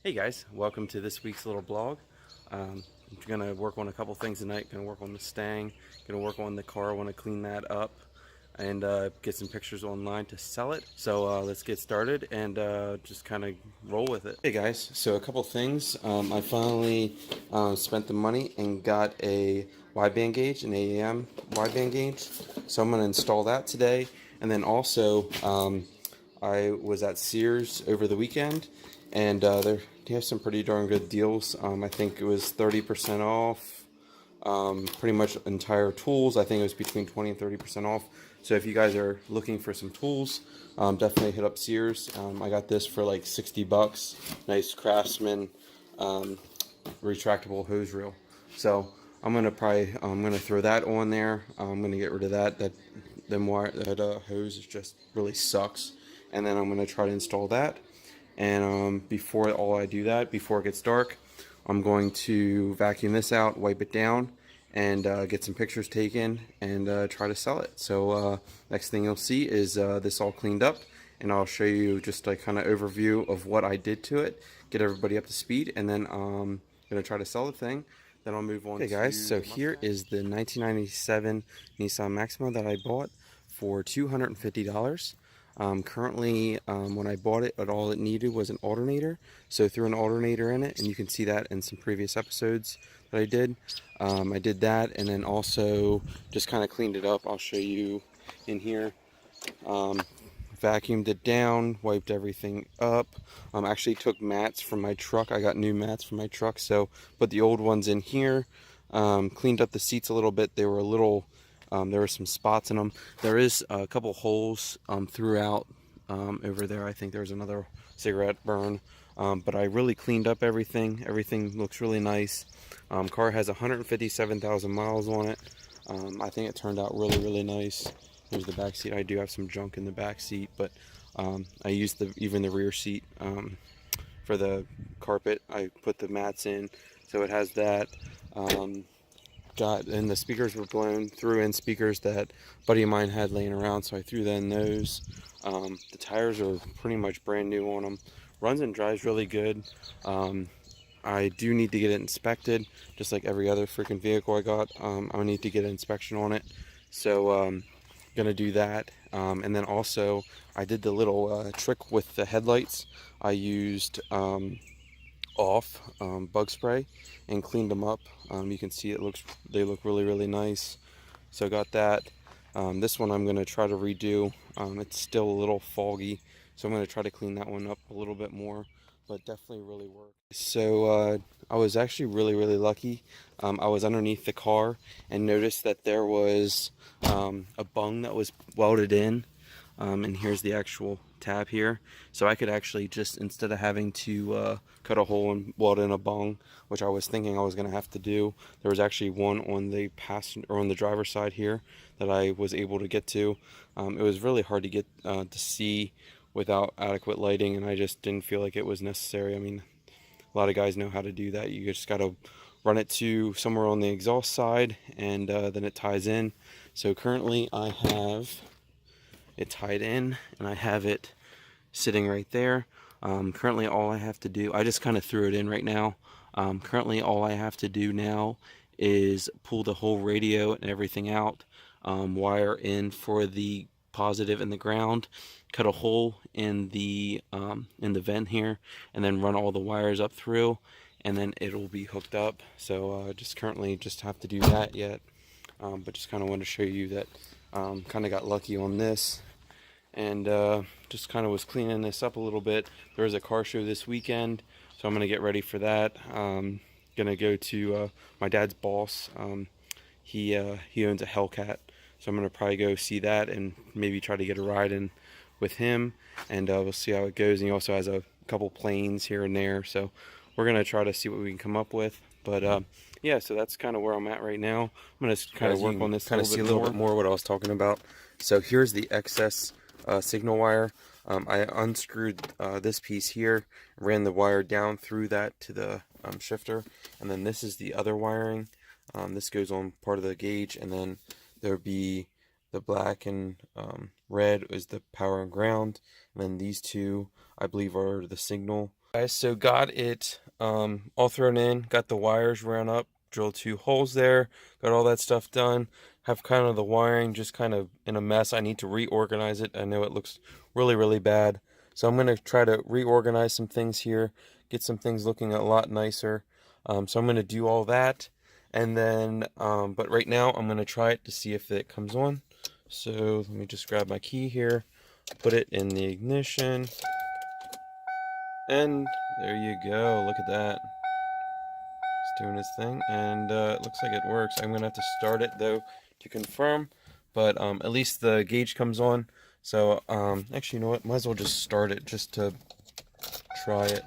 Hey guys, welcome to this week's little blog. I'm gonna work on a couple things tonight. Gonna work on the Mustang, gonna work on the car. I want to clean that up and get some pictures online to sell it. So let's get started and just kind of roll with it. Hey guys, so a couple things. I finally spent the money and got a wideband gauge, an AEM wideband gauge. So I'm gonna install that today, and then also I was at Sears over the weekend, and they have some pretty darn good deals. I think it was 30% off, pretty much entire tools. I think it was between 20 and 30% off. So if you guys are looking for some tools, definitely hit up Sears. I got this for like 60 bucks. Nice Craftsman retractable hose reel. So I'm gonna throw that on there. I'm gonna get rid of that hose just really sucks, and then I'm gonna try to install that. And before it gets dark, I'm going to vacuum this out, wipe it down, and get some pictures taken and try to sell it. So next thing you'll see is this all cleaned up, and I'll show you just a kind of overview of what I did to it, get everybody up to speed, and then I'm going to try to sell the thing. Then I'll move on. Okay guys, so here is the 1997 Nissan Maxima that I bought for $250. Currently, when I bought it, all it needed was an alternator. So threw an alternator in it, and you can see that in some previous episodes that I did. I did that, and then also just kind of cleaned it up. I'll show you in here. Vacuumed it down, wiped everything up. Actually took mats from my truck. I got new mats from my truck, so put the old ones in here. Cleaned up the seats a little bit. They were a little there were some spots in them. There is a couple holes throughout over there. I think there's another cigarette burn, but I really cleaned up everything. Everything looks really nice. Car has 157,000 miles on it. I think it turned out really nice. Here's the back seat. I do have some junk in the back seat, but I used even the rear seat for the carpet. I put the mats in, so it has that. And the speakers were blown, threw in speakers that a buddy of mine had laying around, so I threw in those. The tires are pretty much brand new on them. Runs and drives really good. I do need to get it inspected, just like every other freaking vehicle I got. I need to get an inspection on it, so gonna do that. And then also I did the little trick with the headlights. I used bug spray and cleaned them up. You can see they look really nice. So I got that. This one I'm going to try to redo. It's still a little foggy, so I'm going to try to clean that one up a little bit more, but definitely really worked. So I was actually really lucky. I was underneath the car and noticed that there was a bung that was welded in. And here's the actual tab here, so I could actually just, instead of having to cut a hole and weld in a bung, which I was thinking I was going to have to do, there was actually one on the passenger or on the driver's side here that I was able to get to. It was really hard to get to see without adequate lighting, and I just didn't feel like it was necessary. I mean, a lot of guys know how to do that. You just got to run it to somewhere on the exhaust side, and then it ties in. So currently I have it tied in, and I have it sitting right there. Currently all I have to do, I just kind of threw it in right now. Currently all I have to do now is pull the whole radio and everything out, wire in for the positive and the ground, cut a hole in the vent here, and then run all the wires up through, and then it'll be hooked up. So just currently just have to do that yet, but just kind of wanted to show you that kind of got lucky on this, and just kind of was cleaning this up a little bit. There was a car show this weekend, so I'm going to get ready for that. Going to go to my dad's boss. He owns a Hellcat, so I'm going to probably go see that and maybe try to get a ride in with him, and we'll see how it goes. And he also has a couple planes here and there, so we're going to try to see what we can come up with. But yeah, so that's kind of where I'm at right now. I'm going to kind of work on this kind of see a little bit more what I was talking about. So here's the excess signal wire. I unscrewed this piece here, ran the wire down through that to the shifter, and then this is the other wiring. This goes on part of the gauge, and then there'll be the black and red is the power and ground, and then these two I believe are the signal. Guys, so got it all thrown in, got the wires ran up, drilled 2 holes there, got all that stuff done. Have kind of the wiring just kind of in a mess. I need to reorganize it. I know it looks really, really bad. So I'm going to try to reorganize some things here, get some things looking a lot nicer. So I'm going to do all that. And then, but right now I'm going to try it to see if it comes on. So let me just grab my key here, put it in the ignition. And there you go, look at that. It's doing its thing, and it looks like it works. I'm gonna have to start it though to confirm, but at least the gauge comes on. So actually, you know what, might as well just start it just to try it.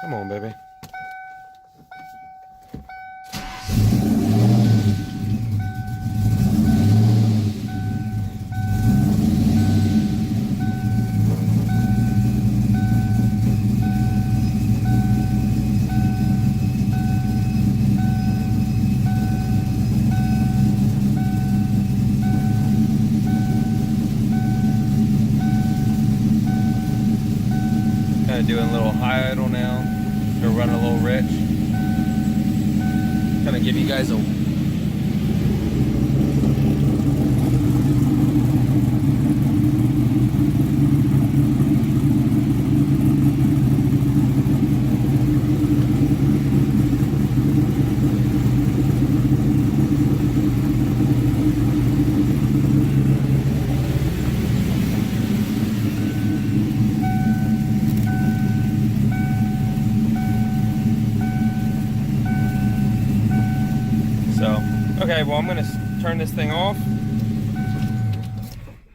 Come on, baby. Kind of doing a little high idle now. We're running a little rich. Kind of give you guys a okay, well, I'm going to turn this thing off,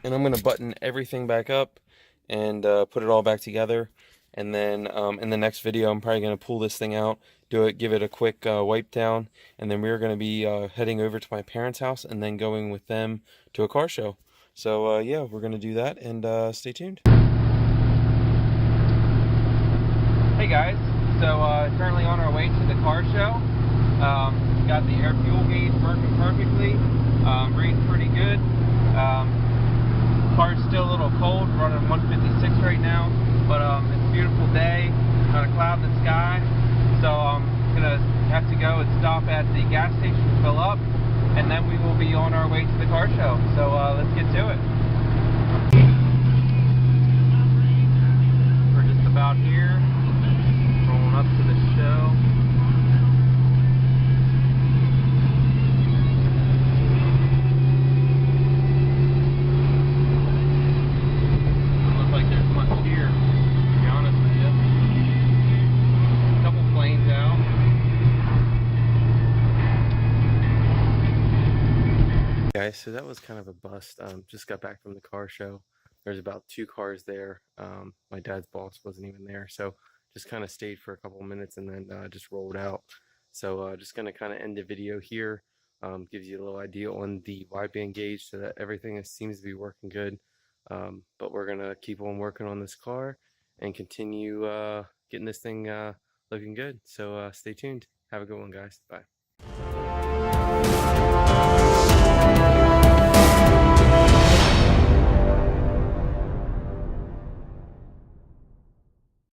and I'm going to button everything back up and put it all back together. And then in the next video, I'm probably going to pull this thing out, give it a quick wipe down, and then we're going to be heading over to my parents' house and then going with them to a car show. So yeah, we're going to do that, and stay tuned. Hey guys, so currently on our way to the car show. Got the air fuel gauge working perfectly, reading pretty good. Car's still a little cold, running 156 right now, but it's a beautiful day, not a cloud in the sky, so I'm gonna have to go and stop at the gas station to fill up, and then we will be on our way to the car show. So let's get to it. We're just about here, rolling up to the show. Guys, so that was kind of a bust. Just got back from the car show. There's about 2 cars there. My dad's boss wasn't even there, so just kind of stayed for a couple minutes and then just rolled out. So just gonna kind of end the video here. Gives you a little idea on the wideband gauge, so that everything seems to be working good. But we're gonna keep on working on this car and continue getting this thing looking good. So stay tuned. Have a good one, guys. Bye.